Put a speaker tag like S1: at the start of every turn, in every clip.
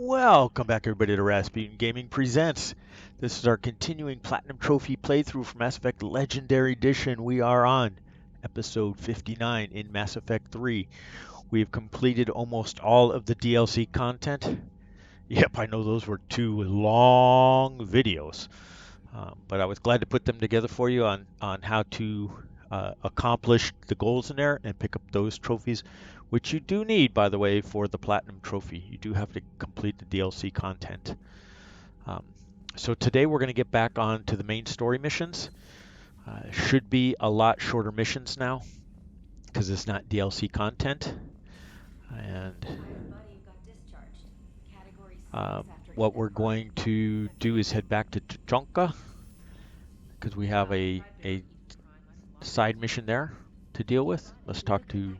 S1: Welcome back everybody to Rasputin Gaming Presents. This is our continuing Platinum Trophy playthrough for Mass Effect Legendary Edition. We are on episode 59 in Mass Effect 3. We have completed almost all of the DLC content. Yep, I know those were two long videos, but I was glad to put them together for you on how to accomplish the goals in there and pick up those trophies, which you do need, by the way, for the Platinum Trophy. You do have to complete the DLC content. Um, so today we're going to get back on to the main story missions. Should be a lot shorter missions now because it's not DLC content. And what we're going to do is head back to Tuchanka because we have a side mission there to deal with. Let's talk to...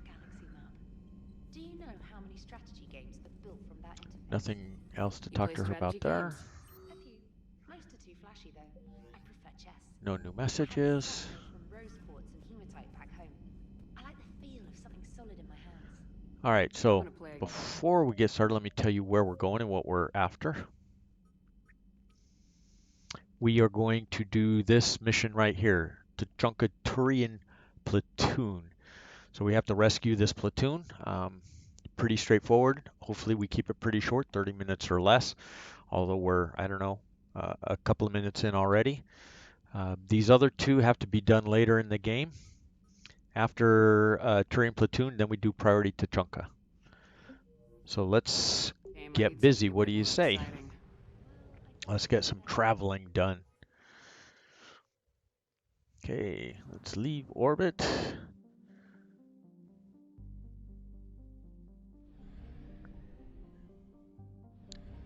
S1: Nothing else to talk to her about there. No new messages. All right, so before we get started, let me tell you where we're going and what we're after. We are going to do this mission right here, Tuchanka Turian Platoon. So we have to rescue this platoon. Pretty straightforward. Hopefully we keep it pretty short, 30 minutes or less, although we're, I don't know, a couple of minutes in already. These other two have to be done later in the game. After Turian Platoon, then we do priority Tuchanka. So let's get busy. What do you say? Let's get some traveling done. Okay, let's leave orbit.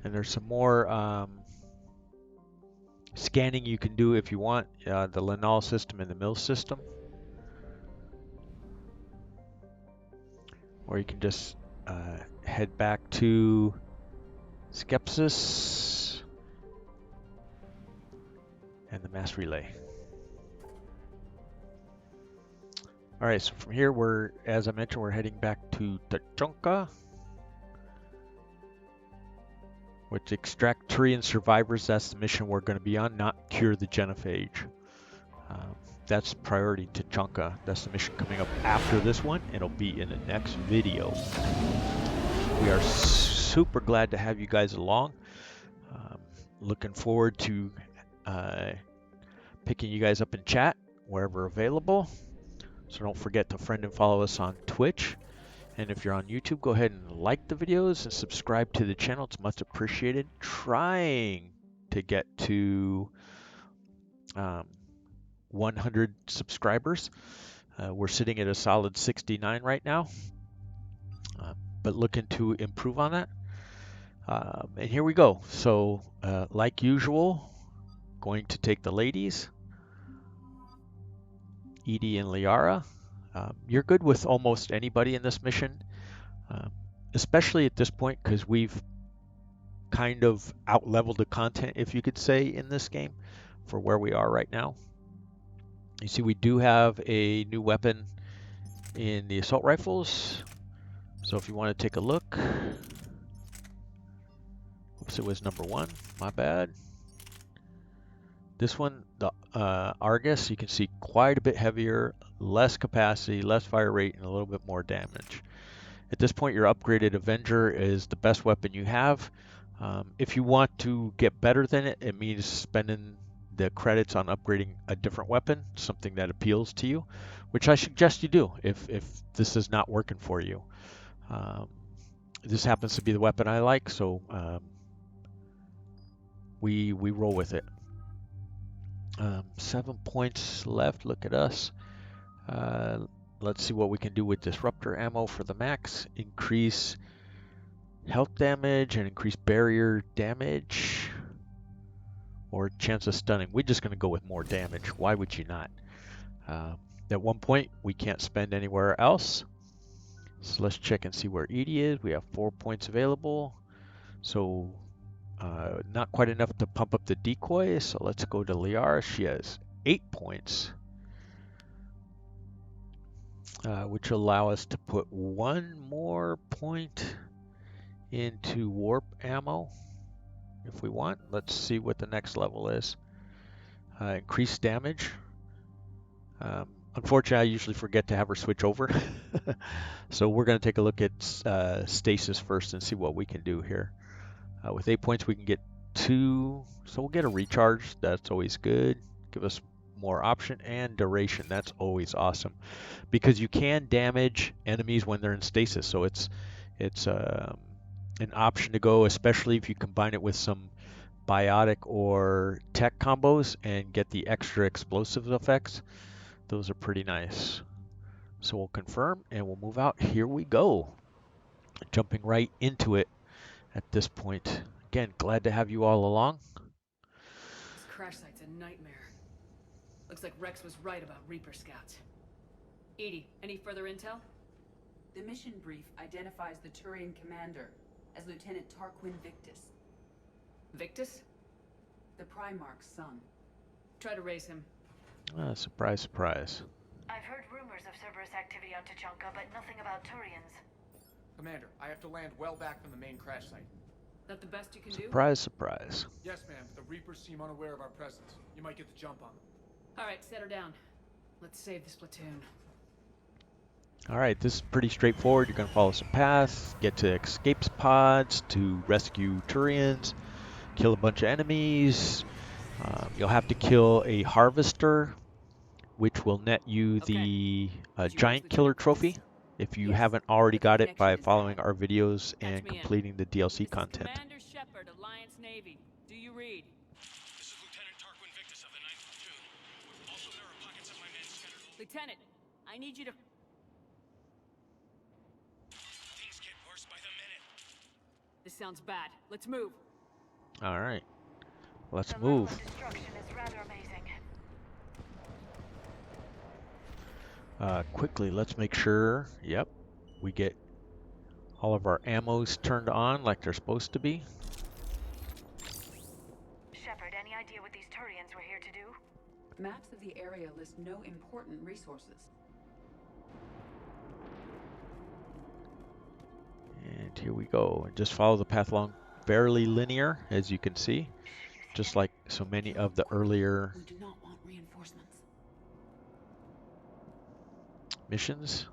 S1: And there's some more scanning you can do if you want, the Lanal system and the Mill system. Or you can just head back to Skepsis and the mass relay. All right, so from here, as I mentioned, we're heading back to Tuchanka, which extract Turian survivors. That's the mission we're going to be on, not cure the genophage. That's priority Tuchanka. That's the mission coming up after this one. It'll be in the next video. We are super glad to have you guys along. Looking forward to picking you guys up in chat wherever available. So don't forget to friend and follow us on Twitch. And if you're on YouTube, go ahead and like the videos and subscribe to the channel. It's much appreciated. Trying to get to 100 subscribers. We're sitting at a solid 69 right now, but looking to improve on that. And here we go. So like usual, going to take the ladies, Edie and Liara. You're good with almost anybody in this mission, especially at this point because we've kind of out-leveled the content, if you could say, in this game for where we are right now. You see we do have a new weapon in the assault rifles, so if you want to take a look. Oops, it was number 1, my bad. This one, the Argus, you can see quite a bit heavier, less capacity, less fire rate, and a little bit more damage. At this point, your upgraded Avenger is the best weapon you have. If you want to get better than it, it means spending the credits on upgrading a different weapon, something that appeals to you, which I suggest you do if this is not working for you. This happens to be the weapon I like, so we roll with it. 7 points left. Look at us. Let's see what we can do with disruptor ammo for the max. Increase health damage and increase barrier damage, or chance of stunning. We're just going to go with more damage. Why would you not? At one point, we can't spend anywhere else. So let's check and see where Edie is. We have 4 points available. So not quite enough to pump up the decoy. So let's go to Liara. She has 8 points, which allow us to put 1 more point into warp ammo if we want. Let's see what the next level is. Increased damage. Unfortunately, I usually forget to have her switch over. So we're going to take a look at stasis first and see what we can do here. With 8 points, we can get 2. So we'll get a recharge. That's always good. Give us more option and duration. That's always awesome because you can damage enemies when they're in stasis. So it's an option to go, especially if you combine it with some biotic or tech combos and get the extra explosive effects. Those are pretty nice. So we'll confirm and we'll move out. Here we go. Jumping right into it at this point. Again, glad to have you all along.
S2: This crash site's a nightmare. Looks like Rex was right about Reaper scouts. Edie, any further intel?
S3: The mission brief identifies the Turian commander as Lieutenant Tarquin Victus.
S2: Victus?
S3: The Primarch's son.
S2: Try to raise him.
S1: Surprise, surprise.
S4: I've heard rumors of Cerberus activity on Tuchanka, but nothing about Turians.
S5: Commander, I have to land well back from the main crash site.
S2: That the best you can do?
S1: Surprise, surprise.
S5: Yes, ma'am, but the Reapers seem unaware of our presence. You might get the jump on them.
S2: Alright, set her down. Let's save this platoon.
S1: Alright, this is pretty straightforward. You're going to follow some paths, get to escape pods to rescue Turians, kill a bunch of enemies. You'll have to kill a harvester, which will net you the Giant Killer trophy if you haven't already got it by following our videos and completing the DLC content.
S2: Commander Shepard, Alliance Navy. Do you read?
S6: This is Lieutenant Tarquin Victus of the 9th Platoon. Also, there are pockets of my men scattered.
S2: Lieutenant, I need you to...
S6: Things get worse by the minute.
S2: This sounds bad. Let's move.
S1: Alright, let's
S4: The level
S1: move.
S4: of destruction is rather amazing.
S1: Quickly, let's make sure, yep, we get all of our ammos turned on like they're supposed to be.
S4: Shepard, any idea what these Turians were here to do?
S3: Maps of the area list no important resources.
S1: And here we go. And just follow the path along, fairly linear, as you can see, just like so many of the earlier
S3: We do not want reinforcements.
S1: missions.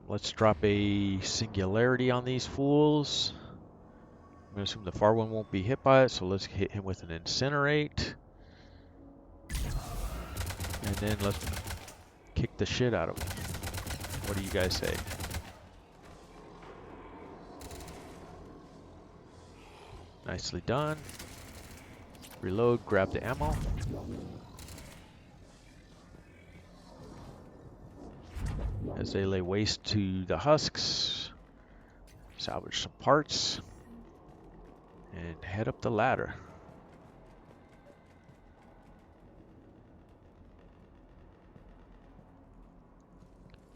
S1: Let's drop a singularity on these fools. I'm going to assume the far one won't be hit by it, so let's hit him with an incinerate. And then let's kick the shit out of him. What do you guys say? Nicely done. Reload, grab the ammo. As they lay waste to the husks, salvage some parts, and head up the ladder.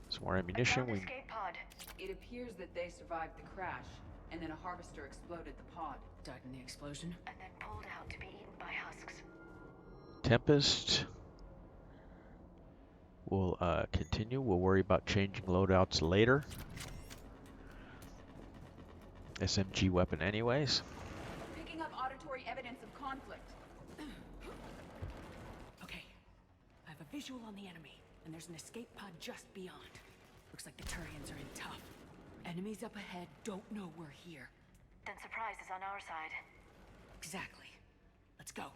S1: Some more ammunition.
S4: Found escape pod.
S3: It appears that they survived the crash, and then a harvester exploded the pod.
S2: Died in the explosion.
S4: And then pulled out to be eaten by husks.
S1: Tempest. We'll continue. We'll worry about changing loadouts later. SMG weapon anyways.
S3: Picking up auditory evidence of conflict.
S2: Okay. I have a visual on the enemy, and there's an escape pod just beyond. Looks like the Turians are in tough. Enemies up ahead don't know we're here.
S4: Then surprise is on our side.
S2: Exactly. Let's go.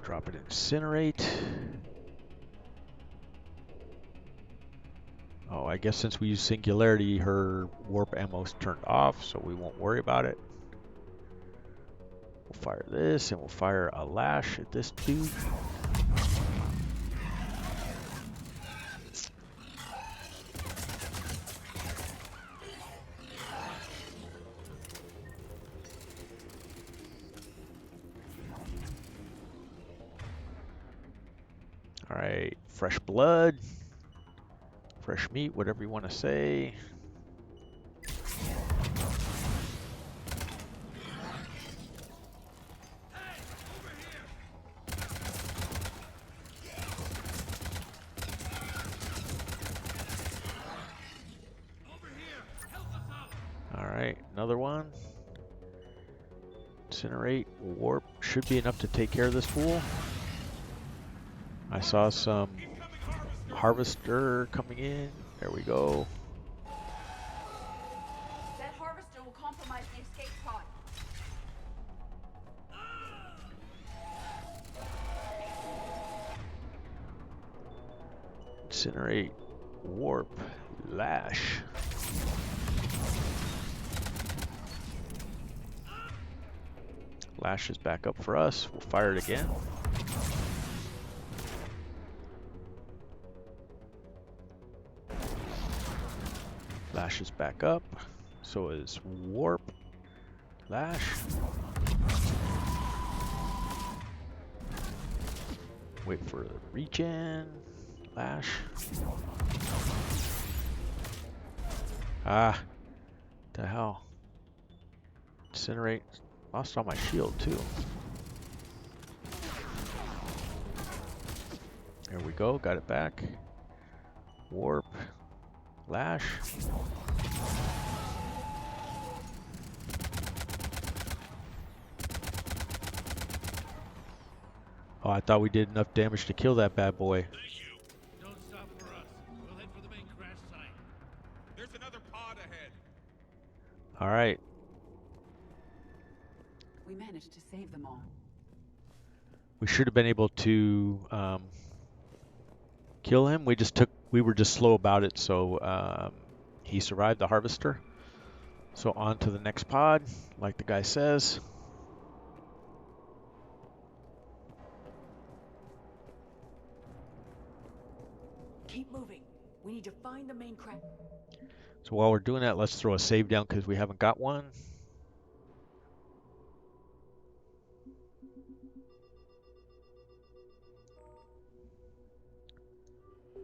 S1: Drop it, incinerate. Oh, I guess since we use singularity, her warp ammo's turned off, so we won't worry about it. We'll fire this, and we'll fire a lash at this dude. Alright, fresh blood, fresh meat, whatever you want to say. another one. Incinerate, warp. Should be enough to take care of this fool. I saw some harvester coming in. There we go.
S3: That harvester will compromise the escape pod.
S1: Incinerate, warp, lash. Lash is back up for us. We'll fire it again. Lash is back up. So is warp, lash. Wait for the regen. Lash. Ah, the hell. Incinerate. Lost all my shield too. There we go, got it back. Warp. Lash. Oh, I thought we did enough damage to kill that bad boy.
S6: Thank you. Don't stop for us. We'll head for the main crash site. There's another pod ahead.
S1: Alright.
S3: We managed to save them all.
S1: We should have been able to kill him. We were just slow about it, so he survived the harvester. So on to the next pod, like the guy says.
S2: Keep moving. We need to find the main crack.
S1: So while we're doing that, let's throw a save down because we haven't got one.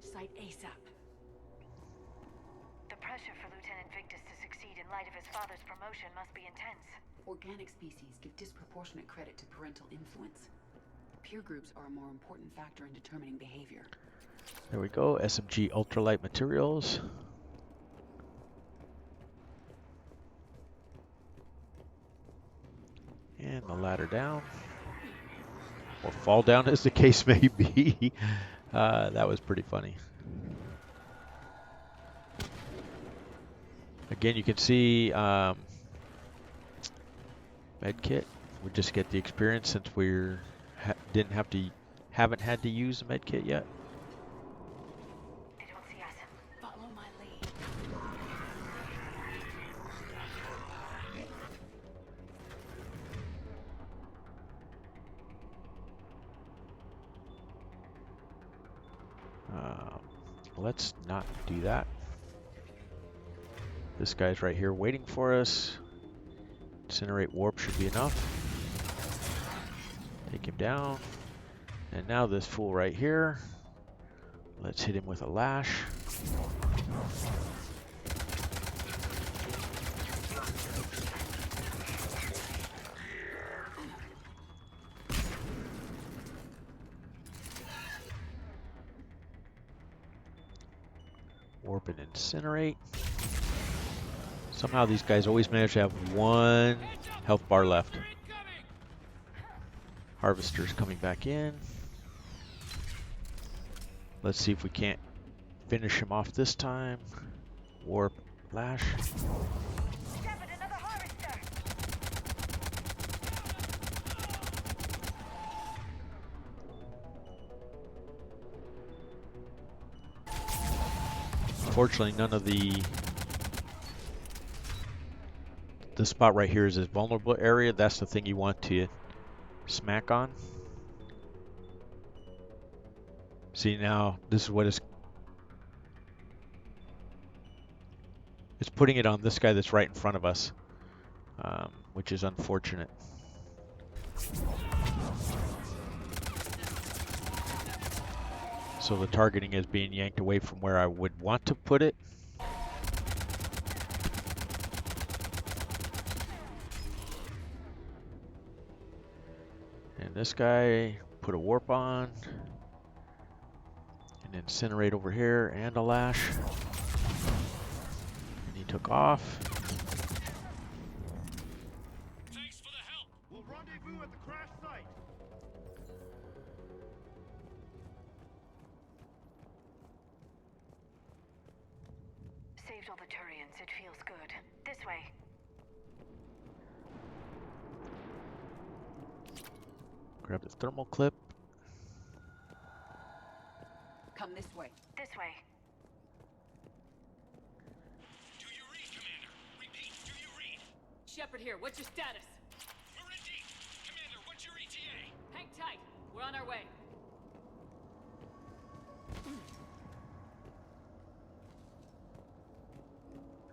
S2: Site ASAP.
S4: The pressure for Lieutenant Victus to succeed in light of his father's promotion must be intense.
S3: Organic species give disproportionate credit to parental influence. Peer groups are a more important factor in determining behavior.
S1: There we go, SMG ultralight materials. And the ladder down. Or fall down as the case may be. That was pretty funny. Again, you can see med kit. We just get the experience since we're haven't had to use the med kit yet.
S4: They don't see us.
S2: Follow my lead.
S1: Let's not do that. This guy's right here waiting for us. Incinerate warp should be enough. Take him down. And now this fool right here. Let's hit him with a lash. Warp and incinerate. Somehow these guys always manage to have one health bar left. Harvester's coming back in. Let's see if we can't finish him off this time. Warp, lash.
S4: Step it, another harvester!
S1: Unfortunately, none of the spot right here is a vulnerable area. That's the thing you want to smack on. See, now this is what it's putting it on this guy that's right in front of us, which is unfortunate. So the targeting is being yanked away from where I would want to put it. And this guy, put a warp on. And incinerate over here, and a lash. And he took off.
S7: Rendezvous at the crash site.
S4: Saved all the Turians. It feels good. This way.
S1: Grab the thermal clip.
S3: Come this way.
S4: This way.
S6: Do you read, Commander? Repeat, do you read?
S2: Shepard here, what's your status?
S6: We're in deep. Commander, what's your ETA?
S2: Hang tight, we're on our way.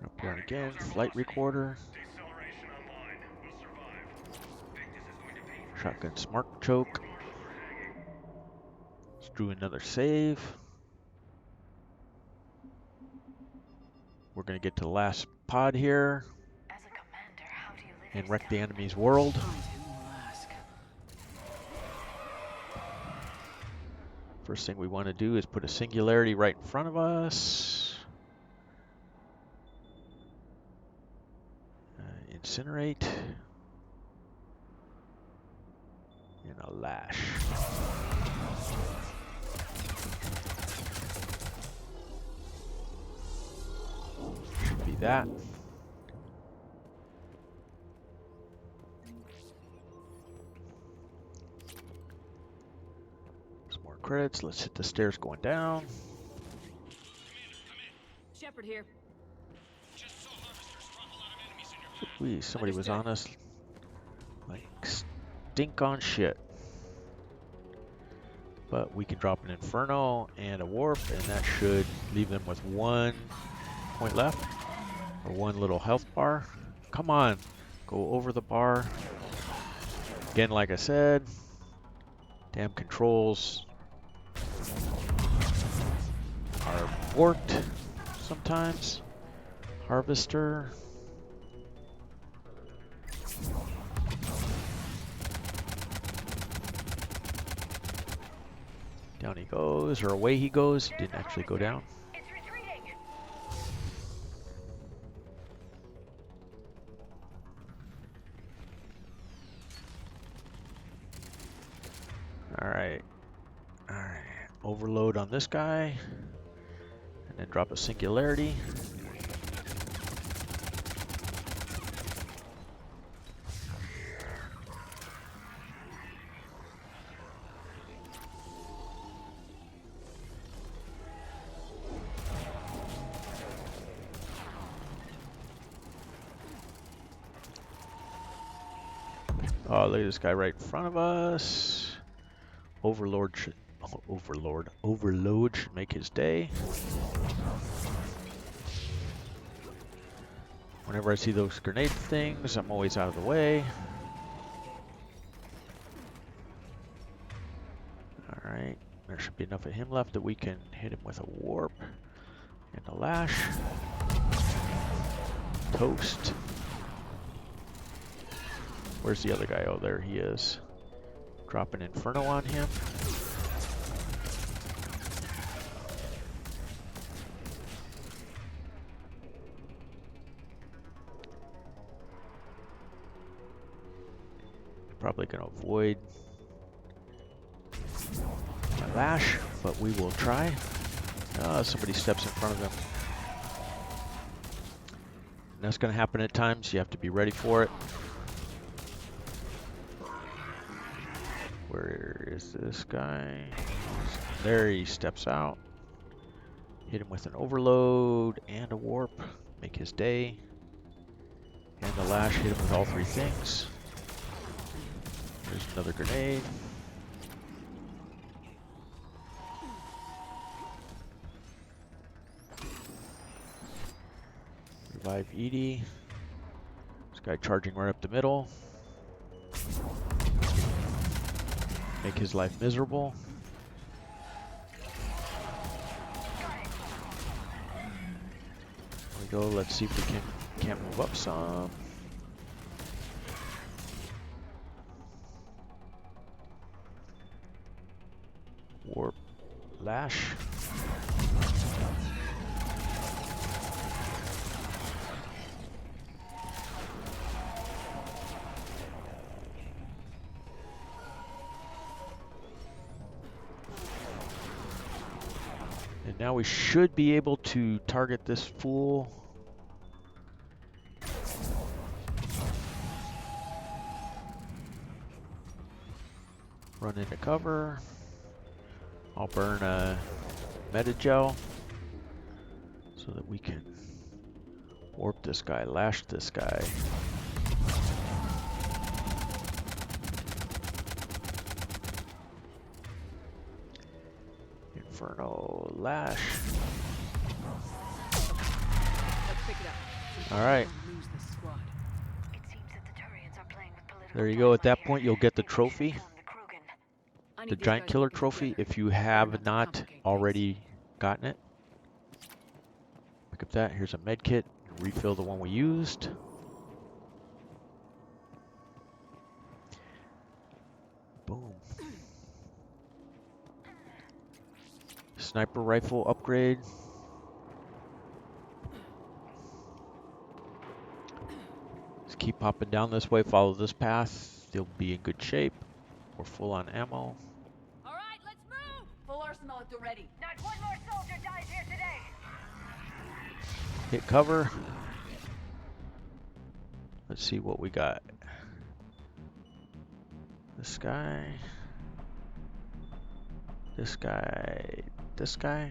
S1: Up here again, flight recorder.
S7: Deceleration online. We'll survive. Victus is going to pay for
S1: Shotgun smart choke. Let's do another save. We're gonna get to the last pod here
S4: As a commander, how do you live
S1: and
S4: this
S1: wreck the
S4: down?
S1: enemy's world.
S3: Time to ask.
S1: First thing we want to do is put a singularity right in front of us. Incinerate. And a lash. Should be that. Some more credits. Let's hit the stairs going down.
S2: Shepard here.
S6: Just saw harvesters drop a lot of enemies in your path.
S1: Somebody was on us like stink on shit. But we can drop an Inferno and a Warp, and that should leave them with 1 point left, or 1 little health bar. Come on, go over the bar. Again, like I said, damn controls are warped sometimes. Harvester. Down he goes, or away he goes. Didn't actually go down.
S4: It's retreating.
S1: Alright. Alright. Overload on this guy. And then drop a singularity. Oh, look at this guy right in front of us. Overlord should make his day. Whenever I see those grenade things, I'm always out of the way. Alright, there should be enough of him left that we can hit him with a warp and a lash. Toast. Where's the other guy? Oh, there he is. Drop an Inferno on him. Probably going to avoid my lash, but we will try. Somebody steps in front of him. And that's going to happen at times. You have to be ready for it. Where is this guy? There he steps out. Hit him with an overload and a warp. Make his day. And the lash, hit him with all 3 things. There's another grenade. Revive Edie. This guy charging right up the middle. Make his life miserable. There we go. Let's see if we can't move up some. Warp, lash. And now we should be able to target this fool. Run into cover. I'll burn a metagel so that we can warp this guy, lash this guy. Inferno lash.
S2: Let's pick it up.
S1: All right.
S2: Don't lose this squad.
S4: It seems that the Turians are playing with political
S1: There you go. At that
S4: here.
S1: point, you'll get the
S4: Maybe we should
S1: trophy,
S4: inform the Krogan.
S2: I need
S1: the
S2: these
S1: Giant
S2: guys
S1: Killer
S2: working
S1: trophy,
S2: together.
S1: if you
S2: Better
S1: have
S2: not to
S1: not
S2: complicate things.
S1: already gotten it. Pick up that. Here's a med kit. Refill the one we used. Boom. Sniper rifle upgrade. Just keep popping down this way. Follow this path. You'll be in good shape. We're full on ammo.
S2: All right, let's move. Full arsenal at the ready.
S4: Not one more soldier dies here today.
S1: Hit cover. Let's see what we got. This guy. This guy. This guy.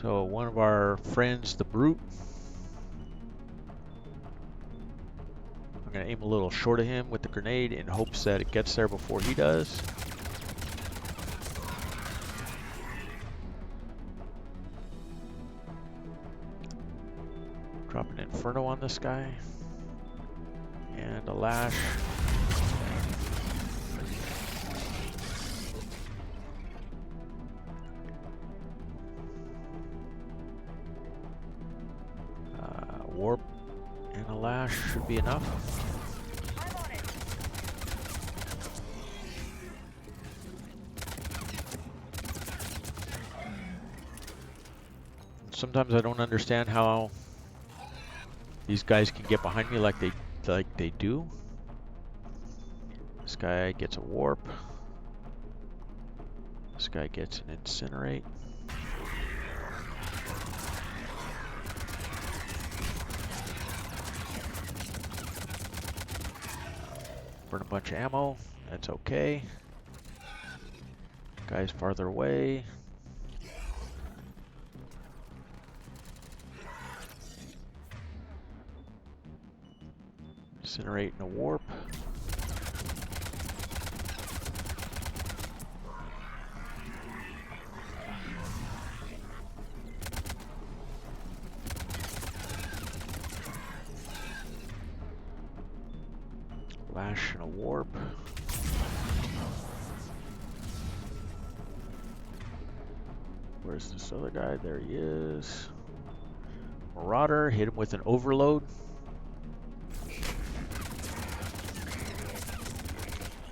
S1: So one of our friends, the Brute. I'm gonna aim a little short of him with the grenade in hopes that it gets there before he does. Drop an Inferno on this guy. And a lash. Warp and a lash should be enough.
S4: I'm on it.
S1: Sometimes I don't understand how these guys can get behind me like they do. This guy gets a warp. This guy gets an incinerate. Burn a bunch of ammo. That's okay. Guy's farther away. Incinerate and a warp. Lash and a warp. Where's this other guy? There he is. Marauder, hit him with an overload.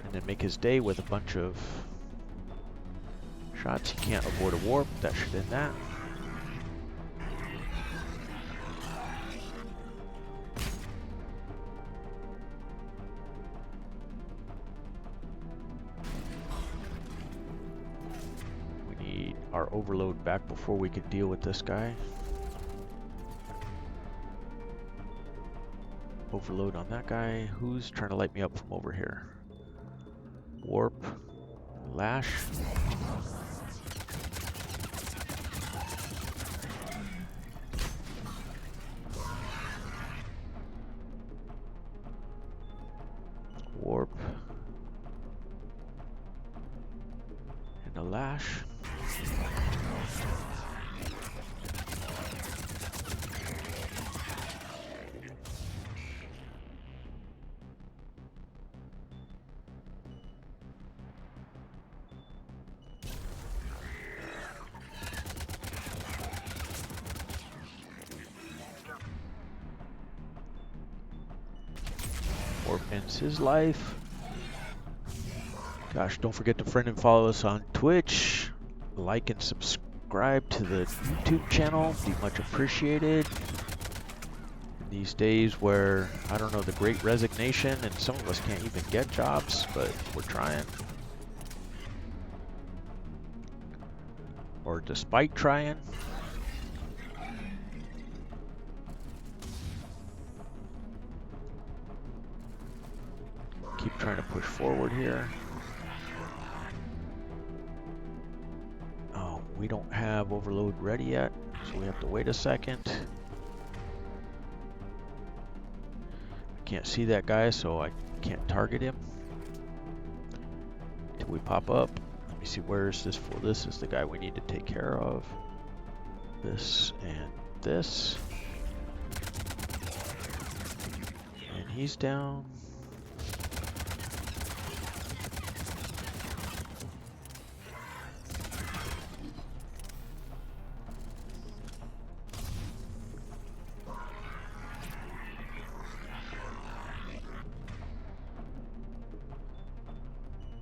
S1: And then make his day with a bunch of shots. He can't avoid a warp. That should end that. We need our overload back before we can deal with this guy. Overload on that guy. Who's trying to light me up from over here? Warp. Lash. Warp. And a lash. Warp ends his life. Gosh, don't forget to friend and follow us on Twitch. Like and subscribe to the YouTube channel. Be much appreciated. In these days where, I don't know, the great resignation and some of us can't even get jobs, but we're trying. Or despite trying. Keep trying to push forward here. Oh, we don't have overload ready yet, so we have to wait a second. I can't see that guy, so I can't target him until we pop up. Let me see, where is this for? This is the guy we need to take care of. This and this. And he's down.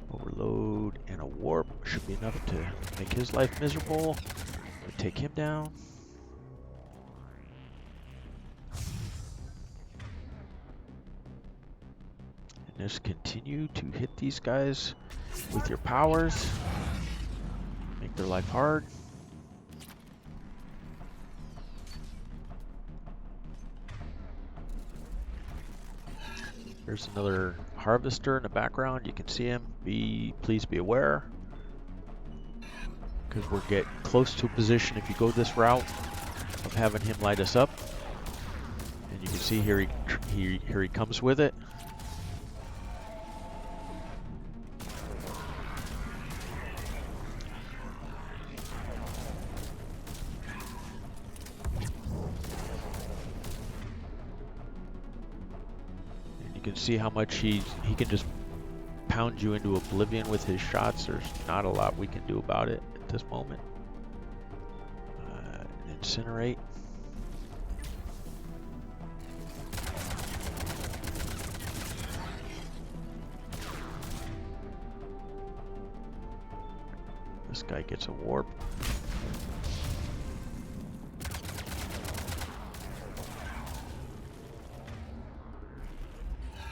S1: Overload and a warp should be enough to make his life miserable. We'll take him down. And just continue to hit these guys with your powers. Make their life hard. There's another harvester in the background. You can see him. Please be aware, because we're getting close to a position if you go this route of having him light us up. And you can see here he comes with it. You can see how much he can just pound you into oblivion with his shots. There's not a lot we can do about it at this moment. Incinerate. This guy gets a warp.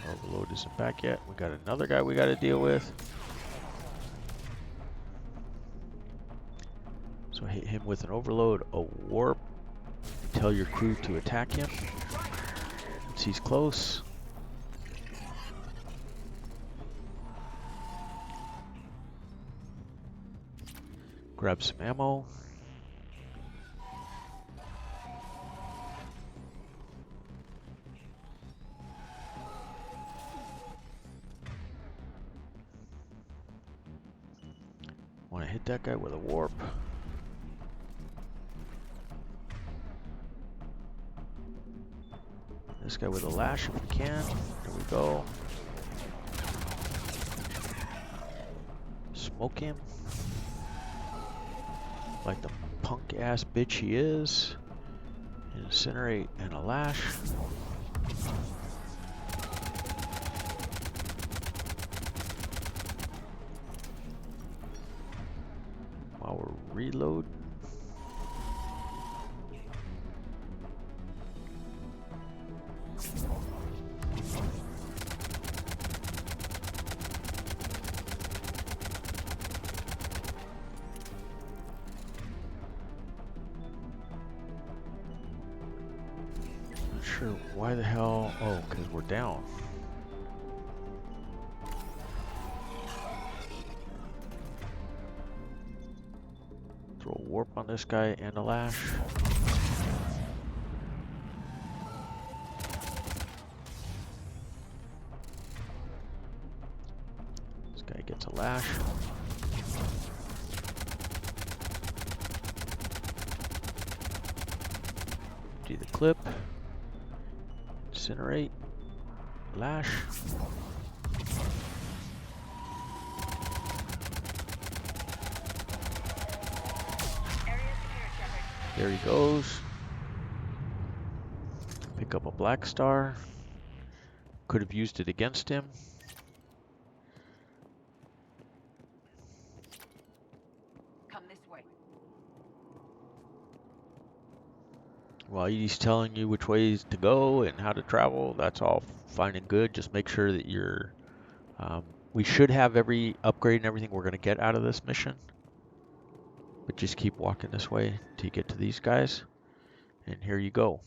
S1: Overload isn't back yet. We got another guy we got to deal with. So hit him with an overload, a warp. Tell your crew to attack him once he's close. Grab some ammo. Want to hit that guy with a warp. This guy with a lash if we can. There we go. Smoke him. Like the punk ass bitch he is. Incinerate and a lash. While we're reloading. Not sure why the hell. Oh, because we're down. Throw a warp on this guy and a lash. This guy gets a lash. Do the clip. Incinerate. Lash. There he goes. Pick up a black star. Could have used it against him.
S3: Come this way.
S1: While he's telling you which ways to go and how to travel, that's all fine and good. Just make sure that you're. We should have every upgrade and everything we're going to get out of this mission. But just keep walking this way till you get to these guys. And here you go.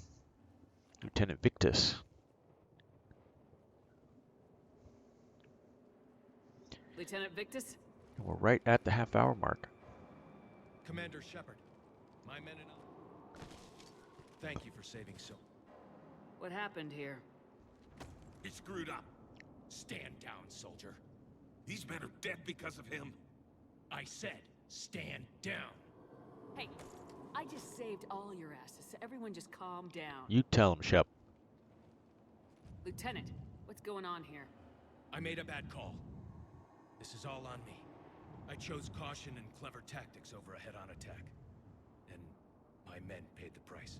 S1: Lieutenant Victus.
S2: Lieutenant Victus?
S1: And we're right at the half-hour mark.
S6: Commander Shepard, my men and I. Thank you for saving so.
S2: What happened here?
S8: He screwed up. Stand down, soldier. These men are dead because of him.
S6: I said, stand down.
S2: Hey, I just saved all your asses, so everyone just calm down.
S1: You tell him, Shep.
S2: Lieutenant, what's going on here?
S6: I made a bad call. This is all on me. I chose caution and clever tactics over a head-on attack. And my men paid the price.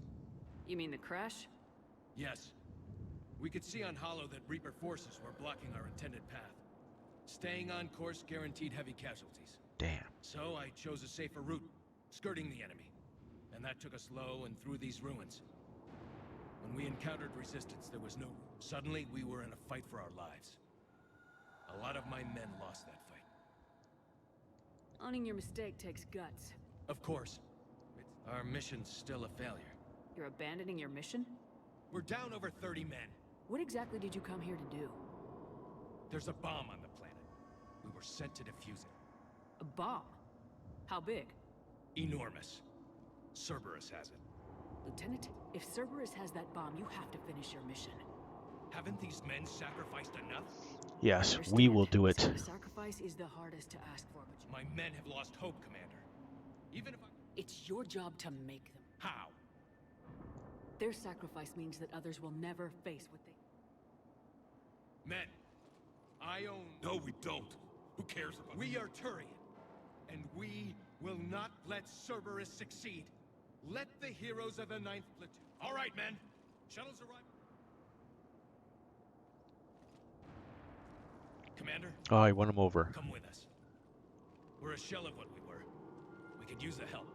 S2: You mean the crash?
S6: Yes. We could see on Hollow that Reaper forces were blocking our intended path. Staying on course guaranteed heavy casualties.
S1: Damn.
S6: So I chose a safer route, skirting the enemy. And that took us low and through these ruins. When we encountered resistance, there was no... Suddenly, we were in a fight for our lives. A lot of my men lost that fight.
S2: Owning your mistake takes guts.
S6: Of course. Our mission's still a failure.
S2: You're abandoning your mission?
S6: We're down over 30 men.
S2: What exactly did you come here to do?
S6: There's a bomb on the planet. We were sent to defuse it.
S2: A bomb? How big?
S6: Enormous. Cerberus has it.
S2: Lieutenant, if Cerberus has that bomb, you have to finish your mission.
S6: Haven't these men sacrificed enough?
S1: Yes, we will do it.
S2: The sacrifice is the hardest to ask for, but
S6: My men have lost hope, Commander. Even if I...
S2: it's your job to make them.
S6: How?
S2: Their sacrifice means that others will never face what they...
S6: Men, I own...
S8: No, we don't. Who cares about...
S6: We are Turian, and we will not let Cerberus succeed. Let the heroes of the 9th Platoon... All right, men. Shuttles arrive. Commander,
S1: Oh, I won him over.
S6: come with us. We're a shell of what we were. We could use the help.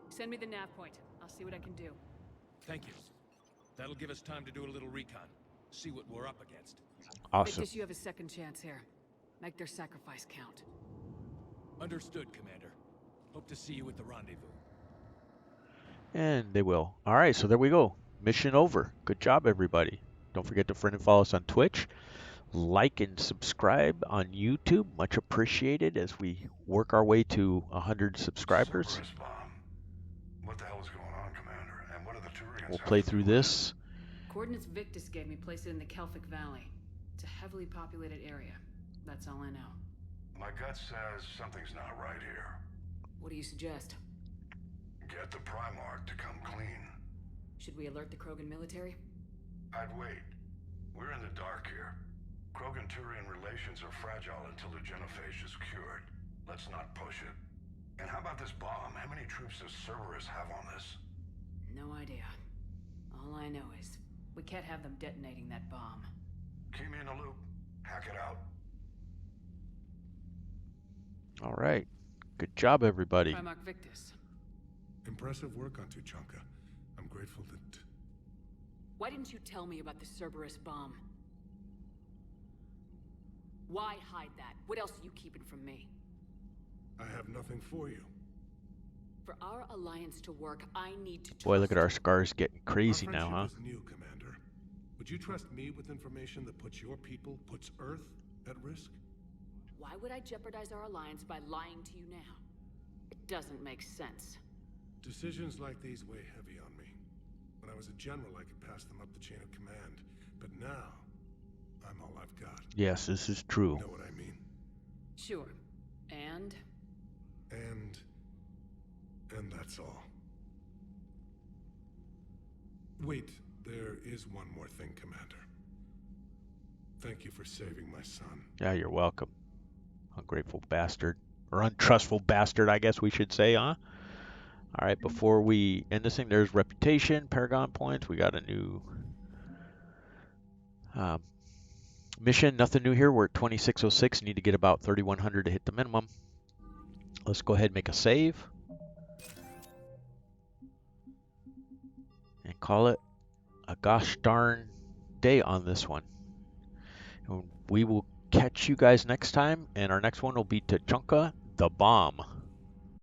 S2: Send me the nav point. I'll see what I can do.
S6: Thank you. That'll give us time to do a little recon. See what we're up against.
S1: Awesome.
S2: Victus, you have a second chance here. Make their sacrifice count.
S6: Understood, Commander. Hope to see you at the rendezvous.
S1: And they will. All right, so there we go. Mission over. Good job, everybody. Don't forget to friend and follow us on Twitch. Like and subscribe on YouTube. Much appreciated as we work our way to 100 subscribers.
S9: Cerberus bomb. What the hell is going on, Commander? And what are the Turians?
S1: We'll play through this.
S2: Coordinates Victus gave me place it in the Kelphic Valley. It's a heavily populated area. That's all I know.
S9: My gut says something's not right here.
S2: What do you suggest?
S9: Get the Primarch to come clean.
S2: Should we alert the Krogan military?
S9: I'd wait. We're in the dark here. Krogan-Turian relations are fragile until the genophage is cured. Let's not push it. And how about this bomb? How many troops does Cerberus have on this?
S2: No idea. All I know is we can't have them detonating that bomb.
S9: Keep me in the loop. Hack it out.
S1: All right. Good job, everybody.
S2: Primarch Victus.
S10: Impressive work on Tuchanka. I'm grateful that...
S2: Why didn't you tell me about the Cerberus bomb? Why hide that? What else are you keeping from me?
S10: I have nothing for you.
S2: For our alliance to work, I need to
S1: Boy, look at our
S2: trust
S1: scars getting crazy
S10: Our
S1: now, huh?
S10: friendship is new, Commander. Would you trust me with information that puts your people, puts Earth, at risk?
S2: Why would I jeopardize our alliance by lying to you now? It doesn't make sense.
S10: Decisions like these weigh heavy on me. When I was a general, I could pass them up the chain of command. But now, I'm all I've got.
S1: Yes, this is true.
S10: You know what I mean?
S2: Sure. And?
S10: And that's all. Wait, there is one more thing, Commander. Thank you for saving my son.
S1: Yeah, you're welcome. Ungrateful bastard. Or untrustful bastard, I guess we should say, huh? All right, before we end this thing, there's reputation, Paragon points. We got a new mission. Nothing new here. We're at 2606. Need to get about 3100 to hit the minimum. Let's go ahead and make a save. and call it a gosh darn day on this one. And we will catch you guys next time, and our next one will be Tuchanka the Bomb.